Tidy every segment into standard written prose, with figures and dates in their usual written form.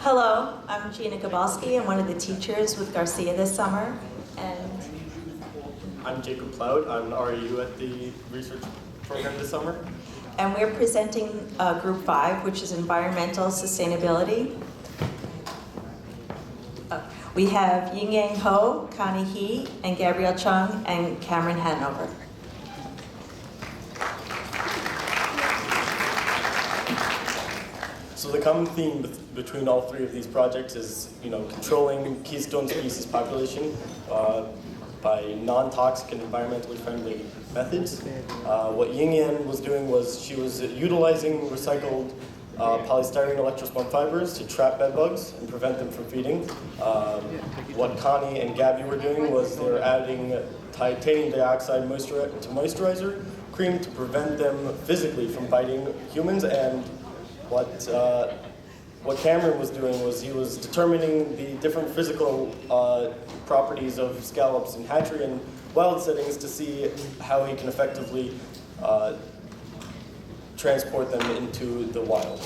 Hello, I'm Gina Gabalski. I'm one of the teachers with Garcia this summer. And I'm Jacob Plout. I'm REU at the research program this summer. And we're presenting Group 5, which is Environmental Sustainability. We have Ying Yang Ho, Connie He, and Gabrielle Chung, and Cameron Hanover. So the common theme between all three of these projects is, controlling keystone species population by non-toxic and environmentally friendly methods. What Ying Yang was doing was she was utilizing recycled polystyrene electrospun fibers to trap bedbugs and prevent them from feeding. What Connie and Gabby were doing was they were adding titanium dioxide moisturizer cream to prevent them physically from biting humans. And what Cameron was doing was he was determining the different physical properties of scallops in hatchery and wild settings to see how he can effectively transport them into the wild.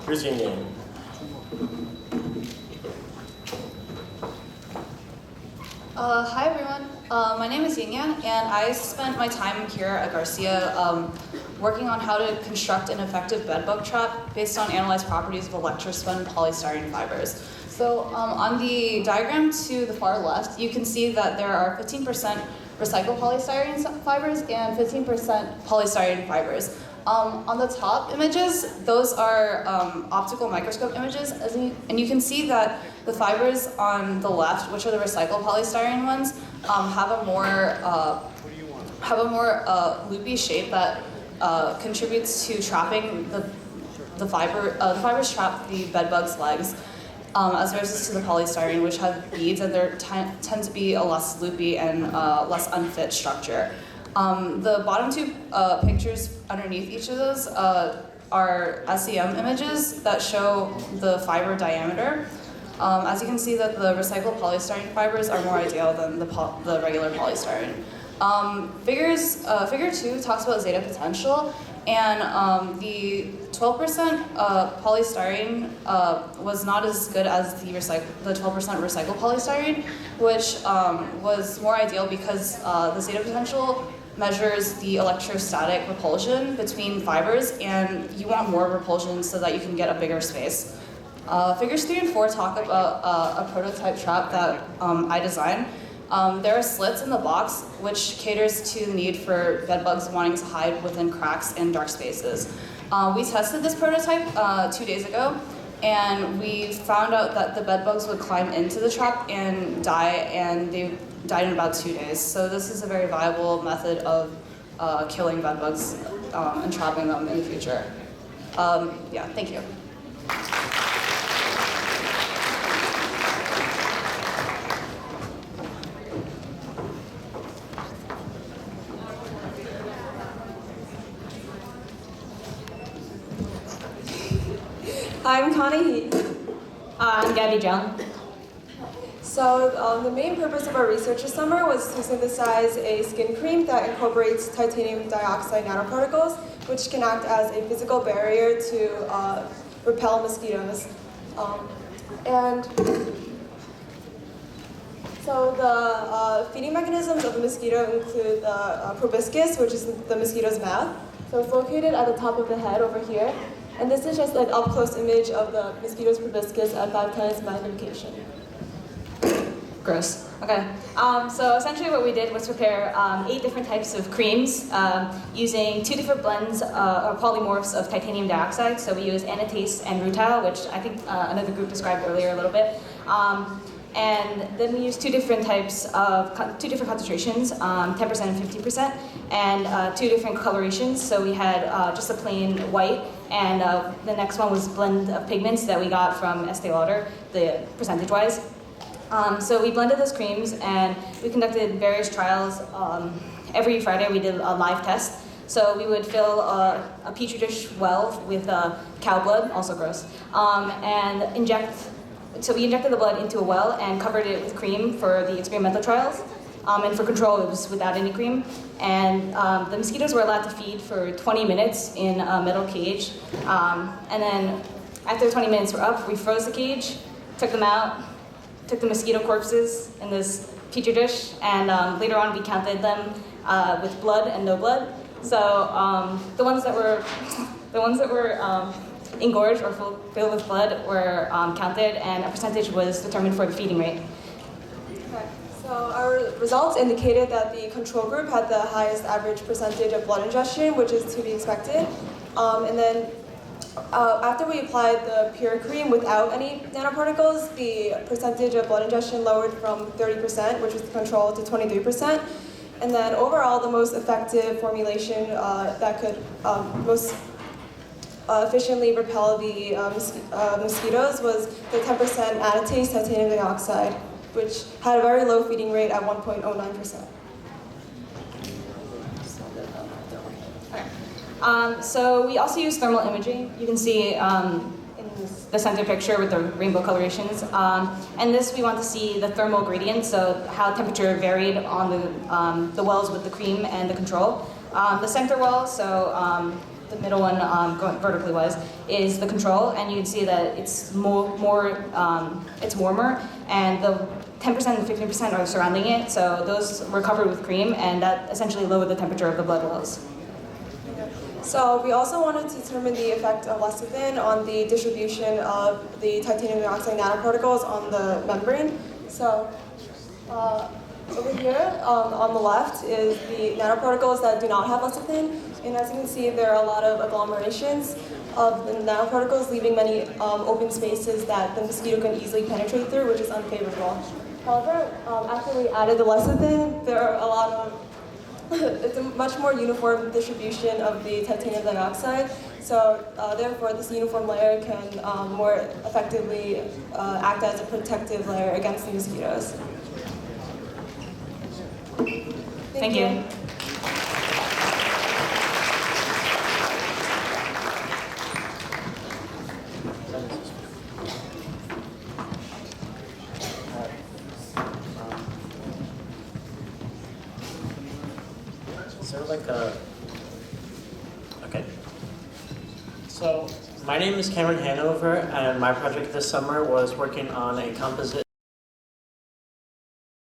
Here's Ying Yang. Hi everyone, my name is Ying Yang, and I spent my time here at Garcia working on how to construct an effective bedbug trap based on analyzed properties of electrospun polystyrene fibers. So on the diagram to the far left, you can see that there are 15% recycled polystyrene fibers and 15% polystyrene fibers. On the top images, those are optical microscope images, and you can see that the fibers on the left, which are the recycled polystyrene ones, have a more loopy shape that contributes to trapping the fibers trap the bedbug's legs, as versus to the polystyrene, which have beads and they tend to be a less loopy and less unfit structure. The bottom two pictures underneath each of those are SEM images that show the fiber diameter. As you can see, that the recycled polystyrene fibers are more ideal than the regular polystyrene. Figure 2 talks about zeta potential, and the 12% polystyrene was not as good as the 12% recycled polystyrene, which was more ideal because the zeta potential measures the electrostatic repulsion between fibers, and you want more repulsion so that you can get a bigger space. Figures 3 and 4 talk about a prototype trap that I designed. There are slits in the box, which caters to the need for bedbugs wanting to hide within cracks and dark spaces. We tested this prototype 2 days ago, and we found out that the bedbugs would climb into the trap and die, and they died in about 2 days. So this is a very viable method of killing bedbugs and trapping them in the future. Yeah, thank you. I'm Connie. I'm Gabby Chung. So the main purpose of our research this summer was to synthesize a skin cream that incorporates titanium dioxide nanoparticles, which can act as a physical barrier to repel mosquitoes. And so the feeding mechanisms of the mosquito include the proboscis, which is the mosquito's mouth. So it's located at the top of the head over here. And this is just an up-close image of the mosquito's proboscis at 5 times magnification. Gross. Okay. So essentially what we did was prepare 8 different types of creams using 2 different blends or polymorphs of titanium dioxide. So we used anatase and rutile, which I think another group described earlier a little bit. And then we used 2 different types of, 2 different concentrations, 10% and 50%, and 2 different colorations. So we had just a plain white, and the next one was blend of pigments that we got from Estee Lauder, the percentage-wise. So we blended those creams, and we conducted various trials. Every Friday we did a live test. So we would fill a petri dish well with cow blood, also gross, and so we injected the blood into a well and covered it with cream for the experimental trials. And for control, it was without any cream. And the mosquitoes were allowed to feed for 20 minutes in a metal cage. And then After 20 minutes were up, we froze the cage, took them out, took the mosquito corpses in this petri dish, and later on we counted them with blood and no blood. So the ones that were engorged or filled with blood were counted, and a percentage was determined for the feeding rate. Okay. So our results indicated that the control group had the highest average percentage of blood ingestion, which is to be expected. And then after we applied the pure cream without any nanoparticles, the percentage of blood ingestion lowered from 30%, which was the control, to 23%. And then overall, the most effective formulation that could most efficiently repel the mosquitoes was the 10% anatase titanium dioxide, which had a very low feeding rate at 1.09%. So we also use thermal imaging. You can see in the center picture with the rainbow colorations. And this we want to see the thermal gradient, so how temperature varied on the wells with the cream and the control. The center well, so the middle one going vertically is the control, and you can see that it's it's warmer, and the 10% and 15% are surrounding it, so those were covered with cream, and that essentially lowered the temperature of the blood wells. So we also wanted to determine the effect of lecithin on the distribution of the titanium dioxide nanoparticles on the membrane. So over here on the left is the nanoparticles that do not have lecithin, and as you can see, there are a lot of agglomerations of the nanoparticles, leaving many open spaces that the mosquito can easily penetrate through, which is unfavorable. However, after we added the lecithin, there are a lot of it's a much more uniform distribution of the titanium dioxide, so therefore this uniform layer can more effectively act as a protective layer against the mosquitoes. Thank you. Is there like a... Okay. So, my name is Cameron Hanover, and my project this summer was working on a composite